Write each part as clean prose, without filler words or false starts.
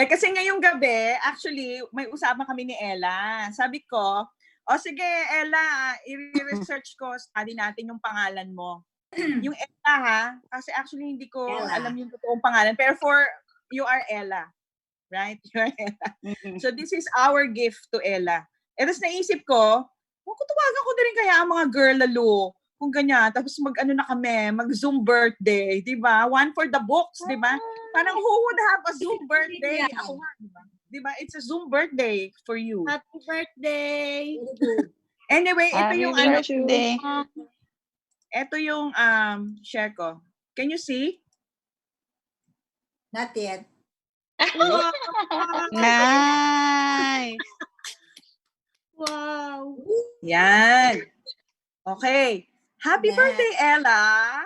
Kasi ngayong gabi, actually, may usapan kami ni Ella. Sabi ko, sige, Ella, i-research ko, study natin yung pangalan mo. Yung Ella, ha? Kasi actually, hindi ko alam yung totoong pangalan. Pero you are Ella. Right? You are Ella. So, this is our gift to Ella. Tapos naisip ko, tawagan ko na rin kaya ang mga girl lalo. Kung ganyan, tapos mag-ano na kami, mag-Zoom birthday, di ba? One for the books, di ba? Parang who would have a Zoom birthday? Ako nga, di ba? Di ba? It's a Zoom birthday for you. Happy birthday! Anyway, ito Happy yung birthday. ito yung share ko. Can you see? Not yet. Nice! Wow! Yan. Okay. Happy birthday, Ella.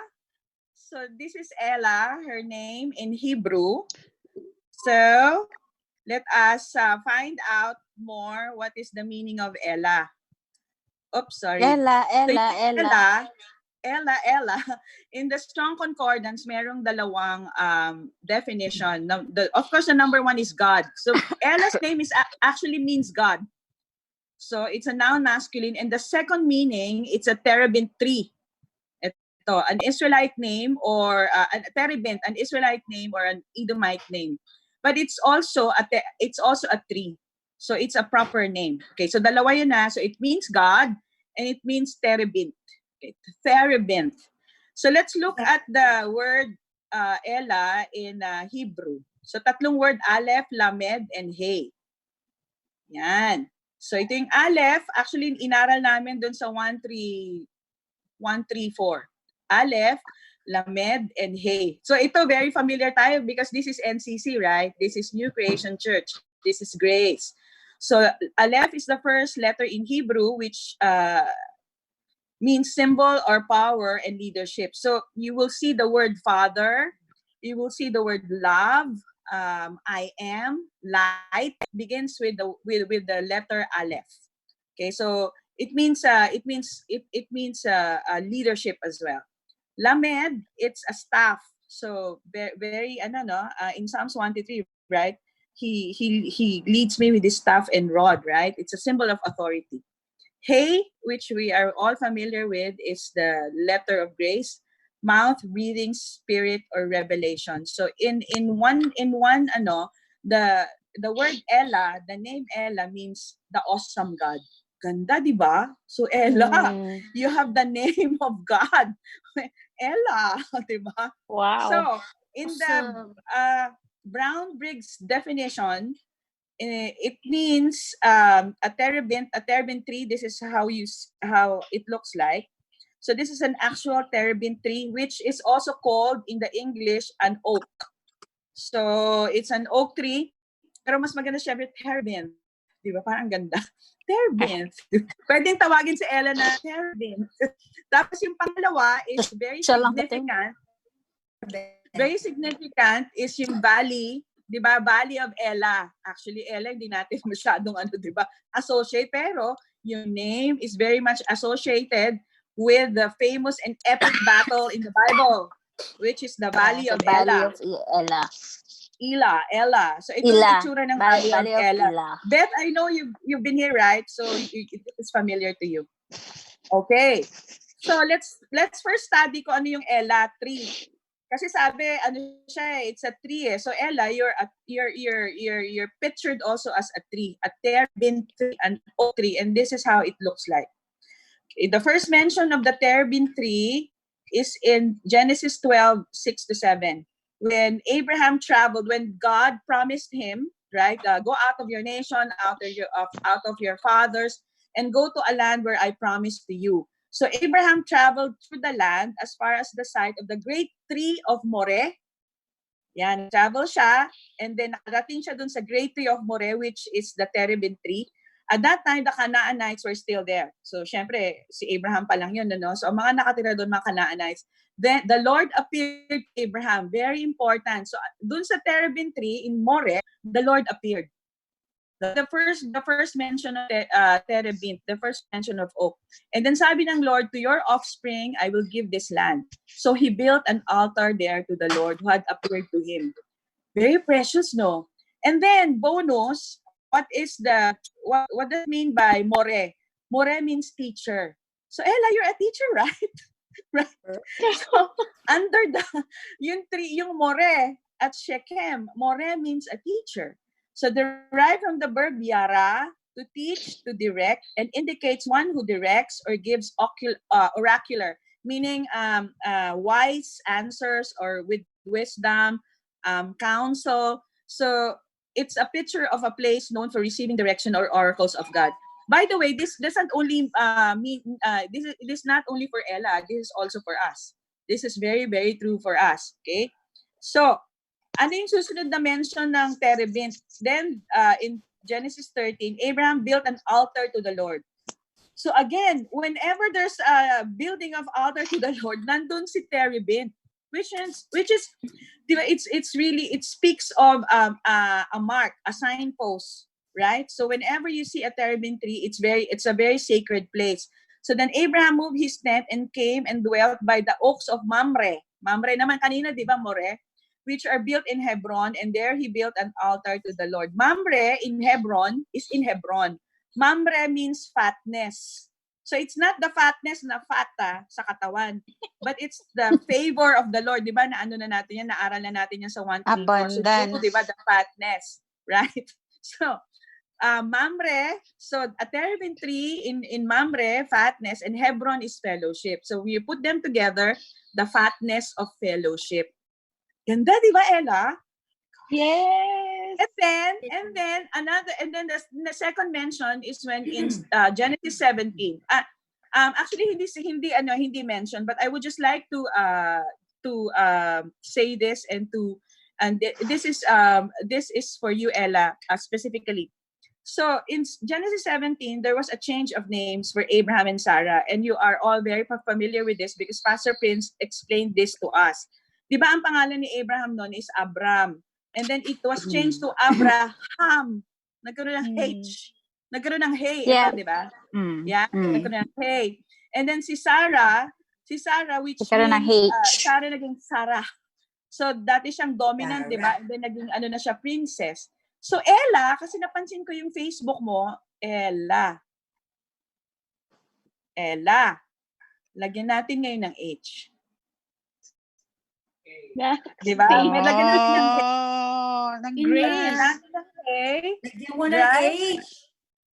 So this is Ella, her name in Hebrew. So let us find out more what is the meaning of Ella. Oops, sorry. Ella. In the Strong Concordance, merong dalawang definition. Of course, the number one is God. So Ella's name is actually means God. So it's a noun masculine. And the second meaning, it's a terebinth tree. Ito, an Israelite name or a terebinth, an Israelite name or an Edomite name. But it's also a tree. So it's a proper name. Okay, so dalawa yun na. So it means God and it means terebinth. Okay, terebinth. So let's look at the word Ella in Hebrew. So tatlong word, Aleph, Lamed, and Hey. Yan. So ito yung Aleph, actually inaral namin dun sa 134. Aleph, Lamed, and Hey. So ito very familiar tayo because this is NCC, right? This is New Creation Church. This is Grace. So Aleph is the first letter in Hebrew which means symbol or power and leadership. So you will see the word Father, you will see the word love, I am, light begins with the letter Aleph. Okay, so it means leadership as well. Lamed, it's a staff. So very in Psalms 1:3, right? He leads me with his staff and rod, right? It's a symbol of authority. Hey, which we are all familiar with, is the letter of grace. Mouth, breathing, spirit, or revelation. So in one the word Ella, the name Ella means the awesome God. Ganda, di ba? So Ella, you have the name of God. Ella, di ba? Wow. So in the Brown-Briggs definition, it means a terebinth tree. This is how it looks like. So this is an actual terebinth tree, which is also called in the English an oak. So it's an oak tree, pero mas maganda syempre terebinth. Di ba? Parang ganda. Terebinth. Pwedeng tawagin si Ella na terebinth. Tapos yung pangalawa is very significant. Very significant is yung valley, di ba? Valley of ELAH. Actually, ELAH, hindi natin masyadong di ba? Associate, pero yung name is very much associated with the famous and epic battle in the Bible, which is the Valley of ELAH. ELAH. So ito yung itsura ng Valley of ELAH. Beth, I know you've been here, right? So it is familiar to you. Okay. So let's first study ko ano yung ELAH tree. Kasi sabi it's a tree. So Ella, you're pictured also as a tree, a terebinth tree, an oak tree, and this is how it looks like. The first mention of the terebinth tree is in Genesis 12:6-7. When Abraham traveled, when God promised him, right, go out of your nation, out of your fathers, and go to a land where I promised to you. So Abraham traveled through the land as far as the site of the great tree of Moreh. Yan, travel siya, and then nakarating siya dun sa great tree of Moreh, which is the terebinth tree. At that time, the Canaanites were still there. So, syempre, si Abraham pa lang yun, no? So, ang mga nakatira doon, mga Canaanites. Then, the Lord appeared to Abraham. Very important. So, doon sa terebinth tree in Moreh, the Lord appeared. The first mention of terebinth, the first mention of oak. And then sabi ng Lord, to your offspring, I will give this land. So, he built an altar there to the Lord who had appeared to him. Very precious, no? And then bonus, what does it mean by more? More means teacher. So Ella, you're a teacher, right? Right. So under yung more at Shechem, more means a teacher. So derived from the verb yara, to teach, to direct, and indicates one who directs or gives oracular, meaning wise answers or with wisdom, counsel. So it's a picture of a place known for receiving direction or oracles of God. By the way, this doesn't only mean this is not only for Ella. This is also for us. This is very, very true for us. Okay? So, ano yung susunod na mention ng terebinth? Then, in Genesis 13, Abraham built an altar to the Lord. So again, whenever there's a building of altar to the Lord, nandun si terebinth, which is, diba, it speaks of a mark, a signpost, right? So whenever you see a terebinth tree, it's a very sacred place. So then Abraham moved his tent and came and dwelt by the oaks of Mamre. Mamre naman kanina, di ba, more? Which are built in Hebron, and there he built an altar to the Lord. Mamre in Hebron is in Hebron. Mamre means fatness. So it's not the fatness na fata sa katawan, but it's the favor of the Lord. Di ba? Na ano na natin yan, naaral na natin yan sa 1:4. Abundance. So, di ba? The fatness. Right? So, Mamre, so a terebinth tree in Mamre, fatness, and Hebron is fellowship. So we put them together, the fatness of fellowship. Ganda, di ba, Ella? Yes. And then the second mention is when in Genesis 17. Actually hindi mentioned, but I would just like to say this this is for you, Ella, specifically. So in Genesis 17, there was a change of names for Abraham and Sarah, and you are all very familiar with this because Pastor Prince explained this to us. Di ba ang pangalan ni Abraham noon is Abram, and then it was changed to Abraham. Nagkaroon ng H. Nagkaroon ng hey, Yeah. ito, di ba? Yeah, nagkaroon ng hey. And then si Sarah, which Nagkaroon ng means H. Sarah naging Sarah. So dati siyang dominant, di ba? And then naging ano na siya, princess. So Ella, kasi napansin ko yung Facebook mo, Ella. Lagyan natin ngayon ng H. Di ba? May lagyan natin ng H. Ng Grace. Lagyan mo ng H.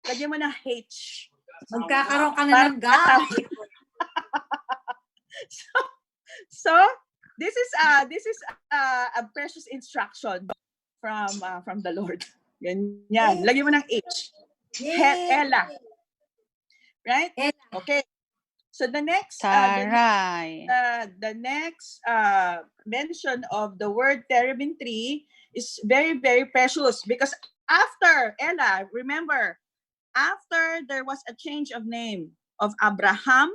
Lagyan mo ng H. Magkakaroon ka na ng gap. So this is a precious instruction from the Lord. Ganyan. Lagyan mo ng H. Ella. Right? Okay. So the next the next mention of the word terebinth tree is very, very precious because after Ella, remember, after there was a change of name of Abraham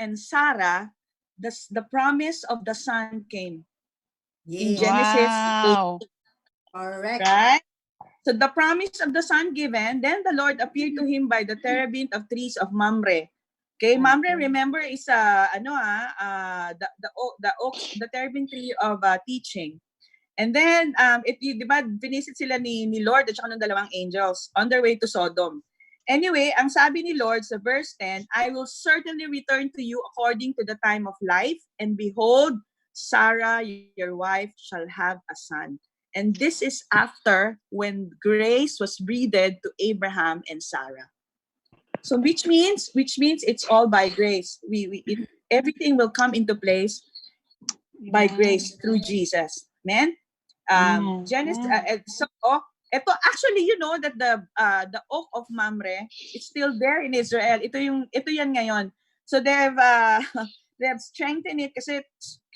and Sarah, the promise of the son came. In Genesis 8. Correct. Right? So the promise of the son given, then the Lord appeared to him by the terebinth of trees of Mamre. Okay, Mamre, remember, is the terebinth tree of teaching. And then di ba, visit sila ni Lord at saka ng dalawang angels on their way to Sodom. Anyway, ang sabi ni Lord sa verse 10, I will certainly return to you according to the time of life, and behold, Sarah, your wife, shall have a son. And this is after when grace was breathed to Abraham and Sarah. So which means it's all by grace. Everything will come into place by grace through Jesus. Amen. Genesis. Ito actually, you know that the oak of Mamre is still there in Israel. Ito yan ngayon. So they have strengthened it kasi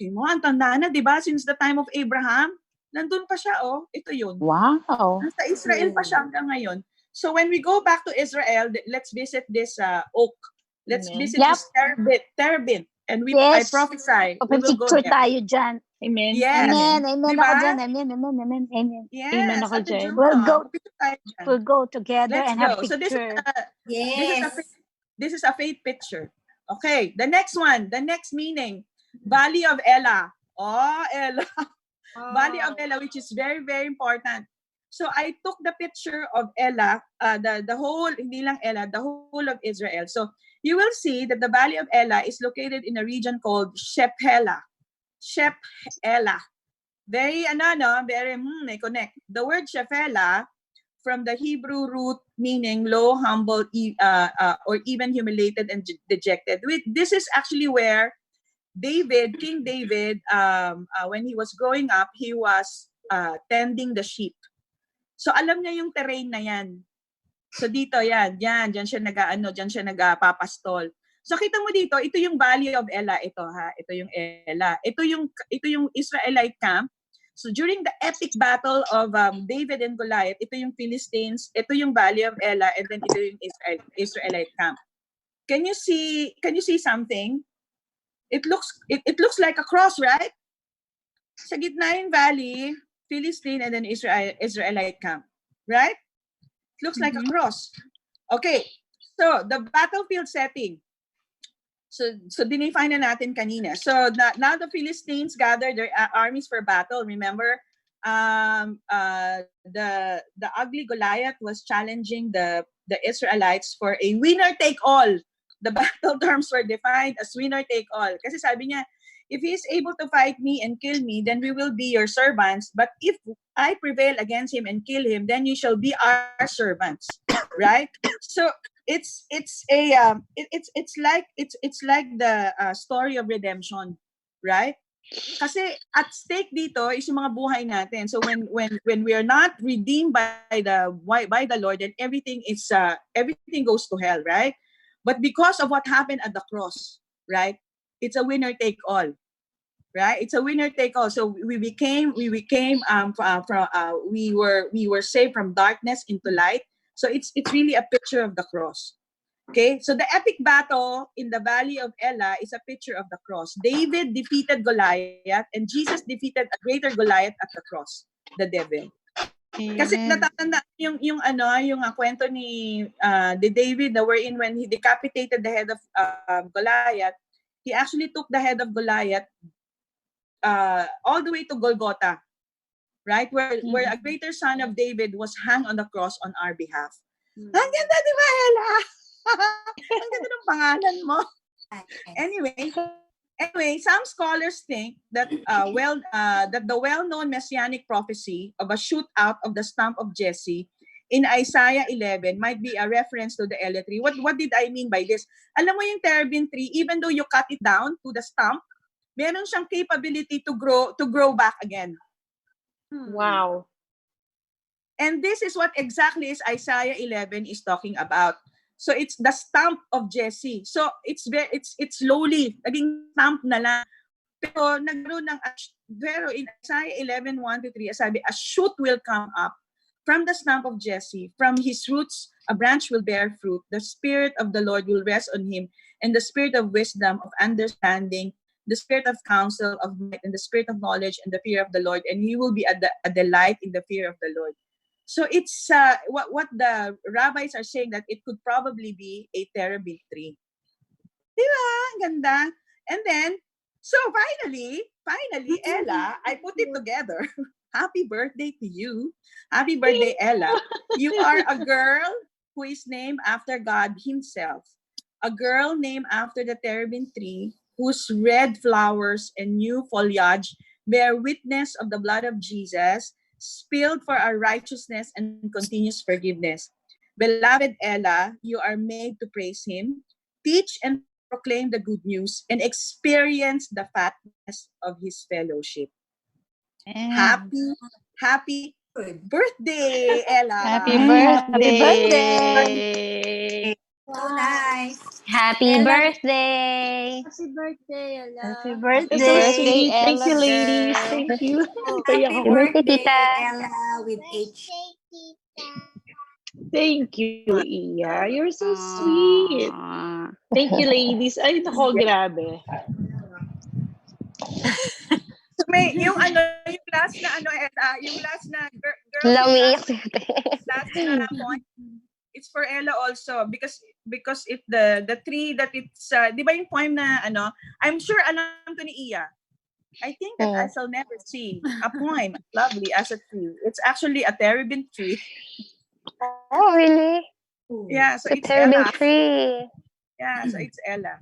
ang tanda na, 'di ba? Since the time of Abraham, nandun pa siya, oh. Ito yun. Wow. Nasa Israel pa siya hanggang ngayon. So when we go back to Israel, let's visit this oak. Let's visit this terebinth. And I prophesy, we will go there. tayo dyan. Amen. Yes. Amen Diba? ako dyan. Amen. Yes. Amen ako dyan. We'll go together Let's and have go. So picture. this is a faith picture. Okay, the next one, the next meaning, Valley of ELAH. Oh, ELAH. Valley of ELAH, which is very, very important. So I took the picture of Elah, the whole, hindi lang Elah, the whole of Israel. So you will see that the Valley of Elah is located in a region called Shephelah. Shephelah. Very, very, may connect. The word Shephelah, from the Hebrew root meaning low, humble, or even humiliated and dejected. This is actually where King David, when he was growing up, he was tending the sheep. So alam niya yung terrain na yan. So dito diyan siya diyan siya nagpapastol. So kita mo dito, ito yung Valley of Elah, ito yung Elah. Ito yung Israelite camp. So during the epic battle of David and Goliath, ito yung Philistines, ito yung Valley of Elah, and then ito yung Israelite camp. Can you see something? It looks like a cross, right? Sa gitna yung valley, Philistine, and then Israelite camp, right? It looks like a cross. Okay, so the battlefield setting. So dinefine na natin kanina. So now the Philistines gathered their armies for battle. Remember, the ugly Goliath was challenging the Israelites for a winner-take-all. The battle terms were defined as winner-take-all. Kasi sabi niya, if he is able to fight me and kill me, then we will be your servants. But if I prevail against him and kill him, then you shall be our servants, right? So it's like the story of redemption, right? Kasi at stake dito is yung mga buhay natin. So when we are not redeemed by the Lord, then everything goes to hell, right? But because of what happened at the cross, right? It's a winner take all, right? It's a winner take all. So we were saved from darkness into light. So it's really a picture of the cross. Okay, so the epic battle in the Valley of Elah is a picture of the cross. David defeated Goliath, and Jesus defeated a greater Goliath at the cross, the devil. Kasi natatanda yung kwento ni David, wherein when he decapitated the head of Goliath, he actually took the head of Goliath all the way to Golgotha, right? Where a greater son of David was hung on the cross on our behalf. Ang ganda, di ba, Ella? Ang ganda ng pangalan mo. Anyway, some scholars think that that the well-known messianic prophecy of a shoot out of the stump of Jesse in Isaiah 11 might be a reference to the Elah tree. What did I mean by this? Alam mo yung terebinth tree, even though you cut it down to the stump, meron siyang capability to grow back again. Wow. And this is what exactly is Isaiah 11 is talking about. So it's the stump of Jesse. So it's slowly naging stump na lang. Pero in Isaiah 11:1-3, sabi, a shoot will come up from the stump of Jesse. From his roots, a branch will bear fruit. The Spirit of the Lord will rest on him, and the Spirit of wisdom, of understanding, the Spirit of counsel, of might, and the Spirit of knowledge, and the fear of the Lord. And he will be a delight in the fear of the Lord. So it's what the rabbis are saying, that it could probably be a terebinth tree. Diba? Ganda. And then, so finally, Ella, I put it together. Happy birthday to you. Happy birthday, Ella. You are a girl who is named after God himself. A girl named after the terebinth tree, whose red flowers and new foliage bear witness of the blood of Jesus, spilled for our righteousness and continuous forgiveness. Beloved Ella, you are made to praise him, teach and proclaim the good news, and experience the fatness of his fellowship. Happy birthday, Ella. Happy birthday. So nice. Happy birthday. Happy birthday, Ella. Happy So birthday. sweet. Thank you, Ella ladies. girl. Thank you. Happy birthday, Ella, with H. Thank you, Iya. You're so sweet. Thank you, ladies. Ay, nako, grabe. So may yung last na girl, Umiiyak si last na point. It's for Ella also because the tree that it's di ba yung poem na I'm sure alam to ni Iya. I think that I shall never see a poem as lovely as a tree. It's actually a terebinth tree. Oh, really? Yeah, so The it's terebinth Ella. tree. Yeah, so it's Ella.